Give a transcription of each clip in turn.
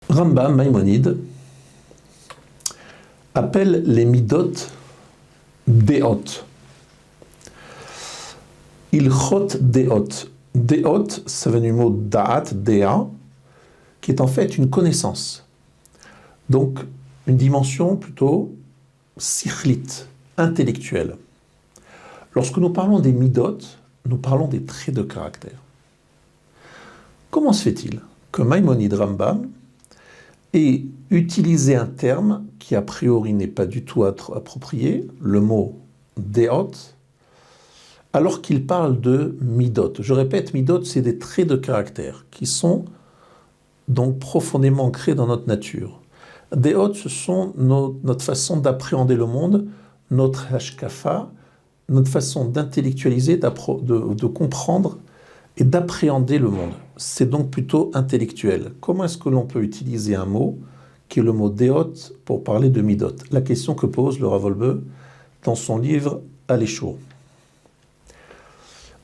Rambam, Maïmonide, appelle les midot deot. Ilchot deot. Deot, ça vient du mot da'at, dea, qui est en fait une connaissance. Donc, une dimension plutôt sikhlit, intellectuelle. Lorsque nous parlons des midot, nous parlons des traits de caractère. Comment se fait-il que Maïmonide Rambam ait utilisé un terme qui a priori n'est pas du tout approprié, le mot deot, alors qu'il parle de midot? Je répète, midot, c'est des traits de caractère qui sont donc profondément ancrés dans notre nature. Deot, ce sont notre façon d'appréhender le monde, notre hashkafa, notre façon d'intellectualiser, de comprendre et d'appréhender le monde. C'est donc plutôt intellectuel. Comment est-ce que l'on peut utiliser un mot qui est le mot deot pour parler de midot? La question que pose le Rav Wolbe dans son livre Aléchour.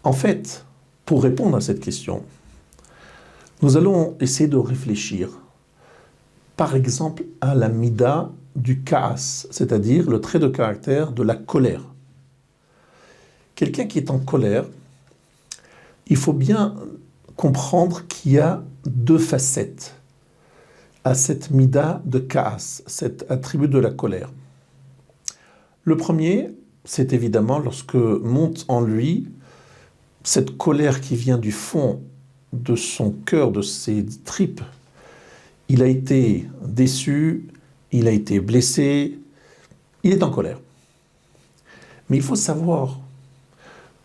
En fait, pour répondre à cette question, nous allons essayer de réfléchir, par exemple, à la mida du kaas, c'est-à-dire le trait de caractère de la colère. Quelqu'un qui est en colère, il faut bien comprendre qu'il y a deux facettes à cette mida de kaas, cet attribut de la colère. Le premier, c'est évidemment lorsque monte en lui cette colère qui vient du fond de son cœur, de ses tripes. Il a été déçu, il a été blessé, il est en colère. Mais il faut savoir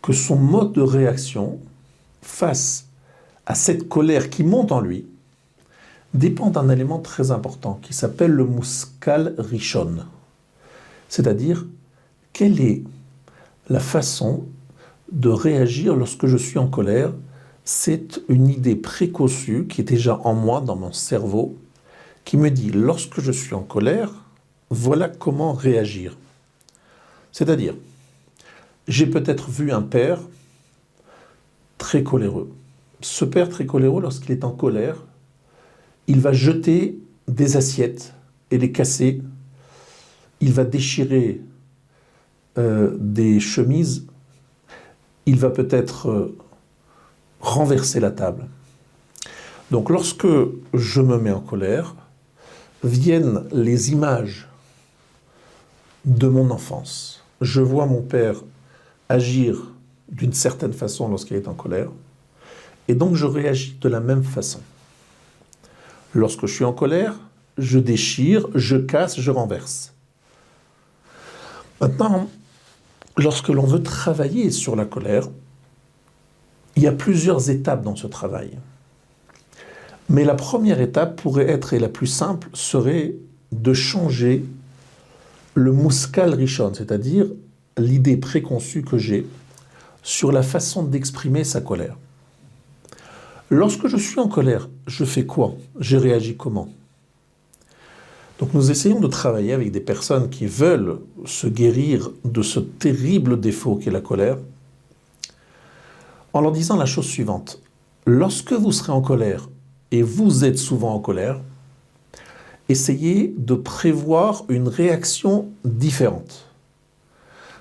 que son mode de réaction face à cette colère qui monte en lui dépend d'un élément très important qui s'appelle le muskal rishon. C'est-à-dire, quelle est la façon de réagir lorsque je suis en colère? C'est une idée préconçue qui est déjà en moi, dans mon cerveau, qui me dit, lorsque je suis en colère, voilà comment réagir. C'est-à-dire, j'ai peut-être vu un père très coléreux. Ce père très coléreux, lorsqu'il est en colère, il va jeter des assiettes et les casser. Il va déchirer des chemises. Il va peut-être renverser la table. Donc lorsque je me mets en colère, viennent les images de mon enfance. Je vois mon père agir d'une certaine façon lorsqu'il est en colère, et donc je réagis de la même façon. Lorsque je suis en colère, je déchire, je casse, je renverse. Maintenant, lorsque l'on veut travailler sur la colère, il y a plusieurs étapes dans ce travail. Mais la première étape pourrait être, et la plus simple, serait de changer le muskal rishon, c'est-à-dire l'idée préconçue que j'ai sur la façon d'exprimer sa colère. Lorsque je suis en colère, je fais quoi? Je réagis comment? Donc nous essayons de travailler avec des personnes qui veulent se guérir de ce terrible défaut qu'est la colère, en leur disant la chose suivante. Lorsque vous serez en colère, et vous êtes souvent en colère, essayez de prévoir une réaction différente.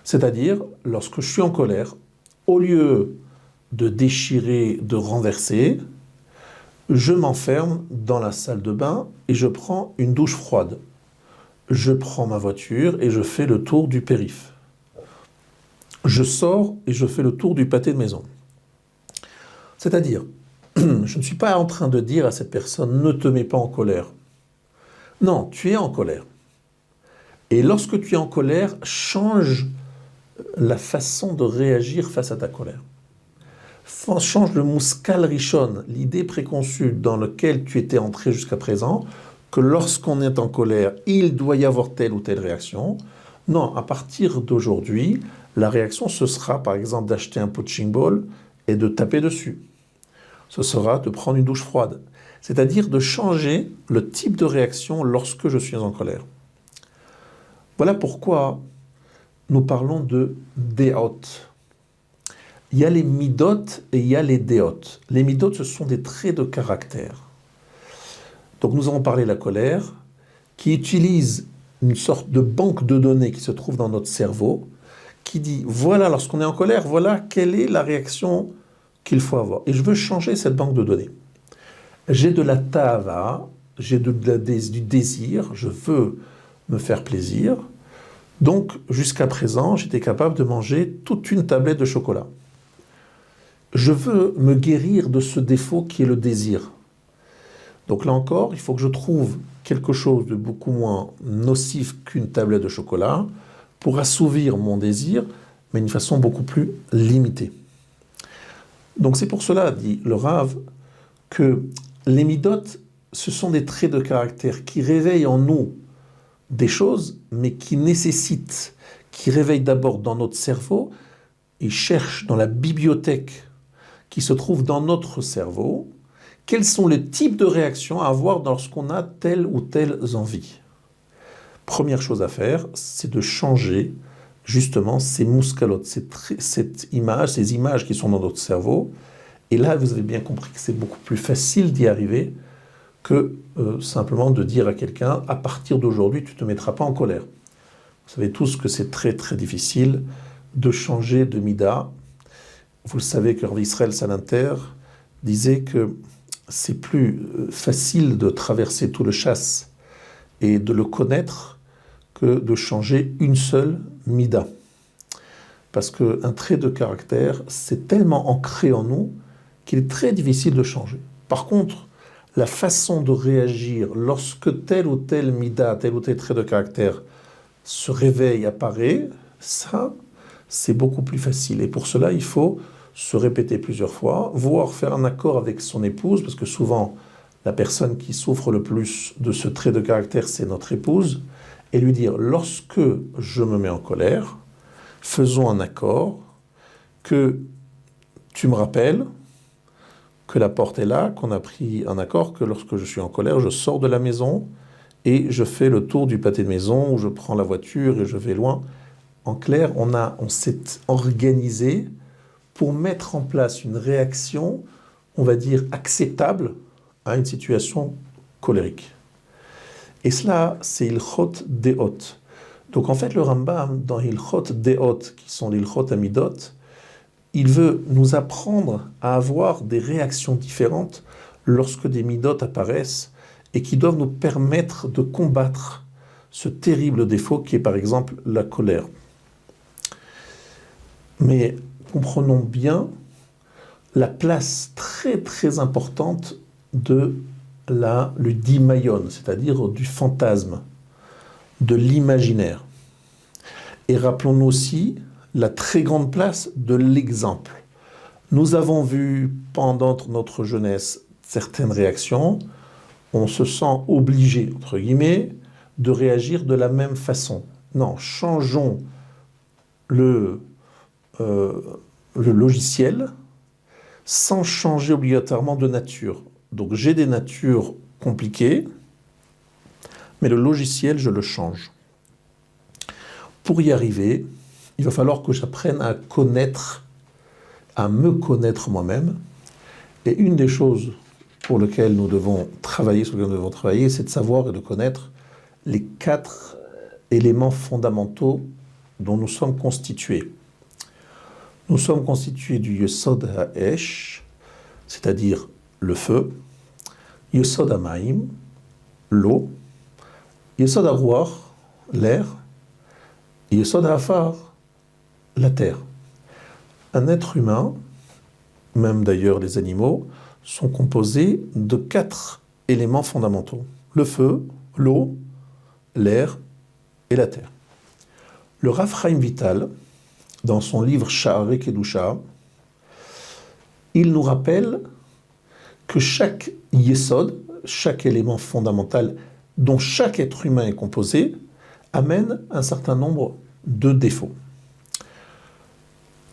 C'est-à-dire, lorsque je suis en colère, au lieu de déchirer, de renverser, je m'enferme dans la salle de bain et je prends une douche froide. Je prends ma voiture et je fais le tour du périph'. Je sors et je fais le tour du pâté de maison. C'est-à-dire, je ne suis pas en train de dire à cette personne « ne te mets pas en colère ». Non, tu es en colère. Et lorsque tu es en colère, change la façon de réagir face à ta colère. Change le muskal rishon, l'idée préconçue dans laquelle tu étais entré jusqu'à présent, que lorsqu'on est en colère, il doit y avoir telle ou telle réaction. Non, à partir d'aujourd'hui, la réaction, ce sera par exemple d'acheter un punching ball et de taper dessus. Ce sera de prendre une douche froide. C'est-à-dire de changer le type de réaction lorsque je suis en colère. Voilà pourquoi nous parlons de deot. Il y a les midot et il y a les déot. Les midot, ce sont des traits de caractère. Donc nous avons parlé de la colère, qui utilise une sorte de banque de données qui se trouve dans notre cerveau, qui dit, voilà, lorsqu'on est en colère, voilà quelle est la réaction qu'il faut avoir. Et je veux changer cette banque de données. J'ai de la tava, j'ai du désir, je veux me faire plaisir. Donc, jusqu'à présent, j'étais capable de manger toute une tablette de chocolat. Je veux me guérir de ce défaut qui est le désir. Donc là encore, il faut que je trouve quelque chose de beaucoup moins nocif qu'une tablette de chocolat pour assouvir mon désir, mais d'une façon beaucoup plus limitée. Donc c'est pour cela, dit le Rav, que les midot, ce sont des traits de caractère qui réveillent en nous des choses, mais qui nécessitent, qui réveillent d'abord dans notre cerveau, et cherchent dans la bibliothèque qui se trouve dans notre cerveau, quels sont les types de réactions à avoir lorsqu'on a telle ou telle envie. Première chose à faire, c'est de changer justement ces mouscalotes, cette image, ces images qui sont dans notre cerveau. Et là, vous avez bien compris que c'est beaucoup plus facile d'y arriver que simplement de dire à quelqu'un, à partir d'aujourd'hui, tu ne te mettras pas en colère. Vous savez tous que c'est très très difficile de changer de mida. Vous le savez que Israël Salanter disait que c'est plus facile de traverser tout le chasse et de le connaître que de changer une seule mida. Parce qu'un trait de caractère, c'est tellement ancré en nous qu'il est très difficile de changer. Par contre, la façon de réagir lorsque tel ou tel mida, tel ou tel trait de caractère se réveille, apparaît, ça, c'est beaucoup plus facile. Et pour cela, il faut se répéter plusieurs fois, voire faire un accord avec son épouse, parce que souvent, la personne qui souffre le plus de ce trait de caractère, c'est notre épouse, et lui dire, lorsque je me mets en colère, faisons un accord, que tu me rappelles que la porte est là, qu'on a pris un accord, que lorsque je suis en colère, je sors de la maison et je fais le tour du pâté de maison, ou je prends la voiture et je vais loin. En clair, on s'est organisé pour mettre en place une réaction, on va dire, acceptable à une situation colérique. Et cela, c'est Ilchot Deot. Donc en fait, le Rambam, dans Ilchot Deot, qui sont l'Ilchot Amidot, il veut nous apprendre à avoir des réactions différentes lorsque des midot apparaissent et qui doivent nous permettre de combattre ce terrible défaut qui est par exemple la colère. Mais comprenons bien la place très très importante de le dimayon, c'est-à-dire du fantasme, de l'imaginaire. Et rappelons-nous aussi la très grande place de l'exemple. Nous avons vu pendant notre jeunesse certaines réactions, on se sent obligé, entre guillemets, de réagir de la même façon. Non, changeons le logiciel sans changer obligatoirement de nature. Donc j'ai des natures compliquées, mais le logiciel, je le change. Pour y arriver, il va falloir que j'apprenne à me connaître moi-même. Et une des choses sur lesquelles nous devons travailler, c'est de savoir et de connaître les 4 éléments fondamentaux dont nous sommes constitués. Nous sommes constitués du Yesod HaEsh, c'est-à-dire le feu, Yesod HaMaim, l'eau, Yesod HaRuach, l'air, et Yesod HaAfar, la terre. Un être humain, même d'ailleurs les animaux, sont composés de 4 éléments fondamentaux. Le feu, l'eau, l'air et la terre. Le Rav Chaim Vital, dans son livre Sha'arei Kedusha, il nous rappelle que chaque yesod, chaque élément fondamental dont chaque être humain est composé, amène un certain nombre de défauts.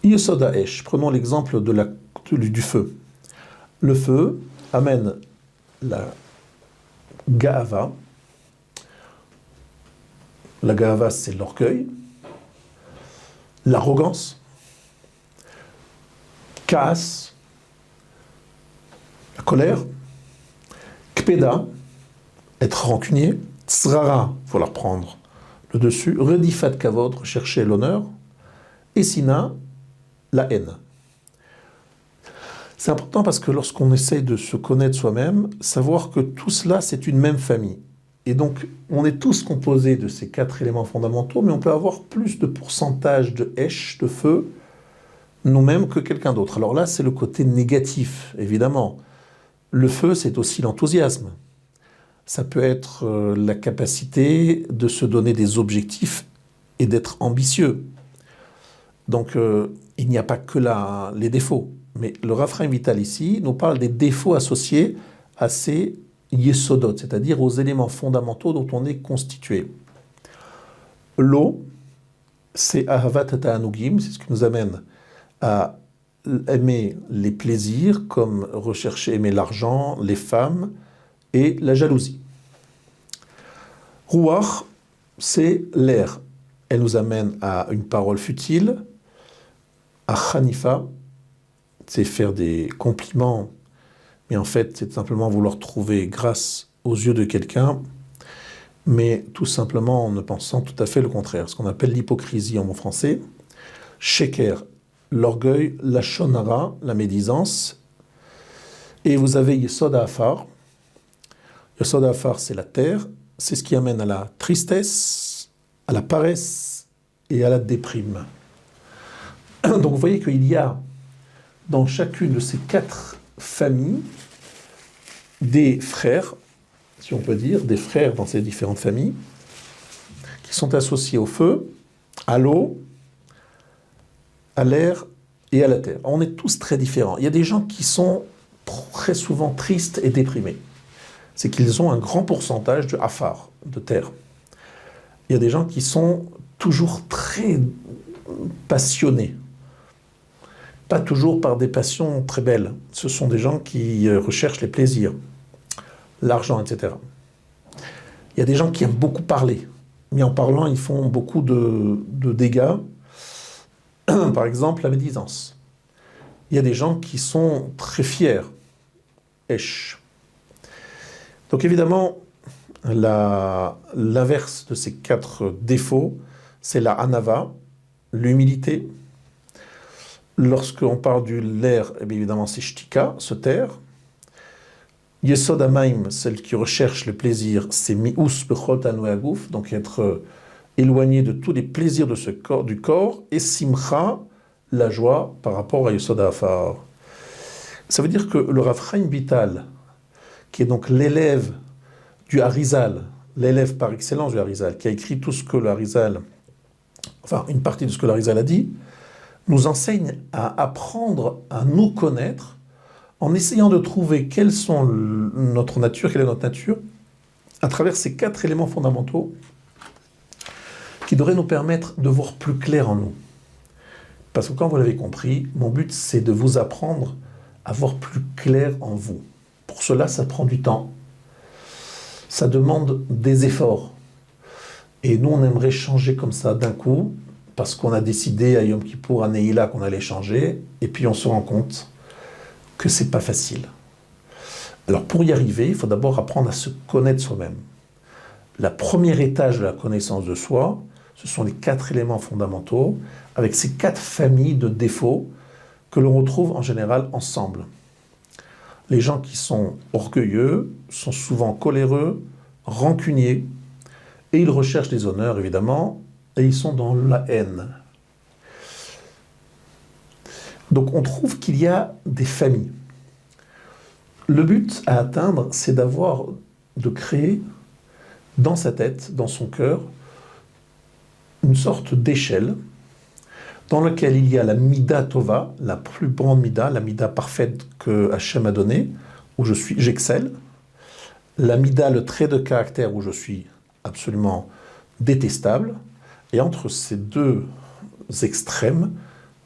Yesod HaEsh, prenons l'exemple du feu. Le feu amène la Ga'ava. La Ga'ava, c'est l'orgueil, l'arrogance, Kaas, la colère. Kpeda, être rancunier. Tzrara, il faut la reprendre le dessus. Redifat kavod, rechercher l'honneur. Et Sina, la haine. C'est important parce que lorsqu'on essaye de se connaître soi-même, savoir que tout cela, c'est une même famille. Et donc, on est tous composés de ces 4 éléments fondamentaux, mais on peut avoir plus de pourcentage de esh, de feu, nous-mêmes que quelqu'un d'autre. Alors là, c'est le côté négatif, évidemment. Le feu, c'est aussi l'enthousiasme. Ça peut être la capacité de se donner des objectifs et d'être ambitieux. Donc, il n'y a pas que les défauts. Mais le Rav Chaim Vital ici nous parle des défauts associés à ces yesodot, c'est-à-dire aux éléments fondamentaux dont on est constitué. L'eau, c'est ahavat ta'anugim, c'est ce qui nous amène à aimer les plaisirs, comme rechercher, aimer l'argent, les femmes et la jalousie. Ruach, c'est l'air. Elle nous amène à une parole futile, à Hanifa, c'est faire des compliments, mais en fait, c'est simplement vouloir trouver grâce aux yeux de quelqu'un, mais tout simplement en ne pensant tout à fait le contraire, ce qu'on appelle l'hypocrisie en bon français. Sheker, l'orgueil, la shonara, la médisance, et vous avez Yesod Afar. Yesod Afar, c'est la terre, c'est ce qui amène à la tristesse, à la paresse et à la déprime. Donc vous voyez qu'il y a dans chacune de ces 4 familles des frères, si on peut dire, des frères dans ces différentes familles, qui sont associés au feu, à l'eau, à l'air et à la terre. On est tous très différents. Il y a des gens qui sont très souvent tristes et déprimés. C'est qu'ils ont un grand pourcentage de afar, de terre. Il y a des gens qui sont toujours très passionnés. Pas toujours par des passions très belles. Ce sont des gens qui recherchent les plaisirs, l'argent, etc. Il y a des gens qui aiment beaucoup parler, mais en parlant, ils font beaucoup de dégâts. Par exemple, la médisance. Il y a des gens qui sont très fiers. Esh. Donc évidemment, l'inverse de ces 4 défauts, c'est la anava, l'humilité. Lorsqu'on parle du l'air, eh bien évidemment, c'est shtika, se taire. Yesod Amaim, celle qui recherche le plaisir, c'est mi'us bechol tanoué agouf, donc être éloigné de tous les plaisirs de du corps, et simcha, la joie par rapport à Yesod Afar. Ça veut dire que le Rav Chaim Vital, qui est donc l'élève du Harizal, l'élève par excellence du Harizal, qui a écrit tout ce que le Harizal, enfin une partie de ce que le Harizal a dit, nous enseigne à apprendre à nous connaître en essayant de trouver quelle est notre nature, à travers ces 4 éléments fondamentaux qui devraient nous permettre de voir plus clair en nous. Parce que quand vous l'avez compris, mon but c'est de vous apprendre à voir plus clair en vous. Pour cela, ça prend du temps. Ça demande des efforts. Et nous, on aimerait changer comme ça d'un coup, parce qu'on a décidé à Yom Kippour, à Neila, qu'on allait changer, et puis on se rend compte que c'est pas facile. Alors pour y arriver, il faut d'abord apprendre à se connaître soi-même. La première étage de la connaissance de soi, ce sont les 4 éléments fondamentaux, avec ces 4 familles de défauts que l'on retrouve en général ensemble. Les gens qui sont orgueilleux sont souvent coléreux, rancuniers, et ils recherchent des honneurs évidemment, et ils sont dans la haine. Donc on trouve qu'il y a des familles. Le but à atteindre, c'est de créer dans sa tête, dans son cœur, une sorte d'échelle dans laquelle il y a la Mida Tova, la plus grande Mida, la Mida parfaite que Hachem a donnée, où j'excelle, la Mida, le trait de caractère où je suis absolument détestable, et entre ces 2 extrêmes,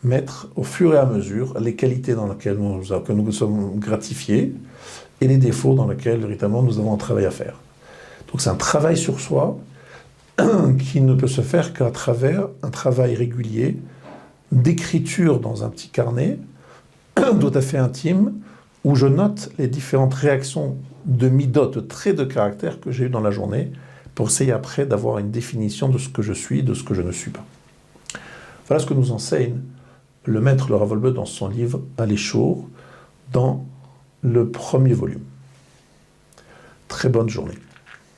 mettre au fur et à mesure les qualités dans lesquelles nous sommes gratifiés et les défauts dans lesquels véritablement nous avons un travail à faire. Donc c'est un travail sur soi qui ne peut se faire qu'à travers un travail régulier d'écriture dans un petit carnet tout à fait intime où je note les différentes réactions de midot, de traits de caractère que j'ai eu dans la journée pour essayer après d'avoir une définition de ce que je suis, de ce que je ne suis pas. Voilà ce que nous enseigne le maître le Rav Wolbe dans son livre Aléchour, dans le premier volume. Très bonne journée.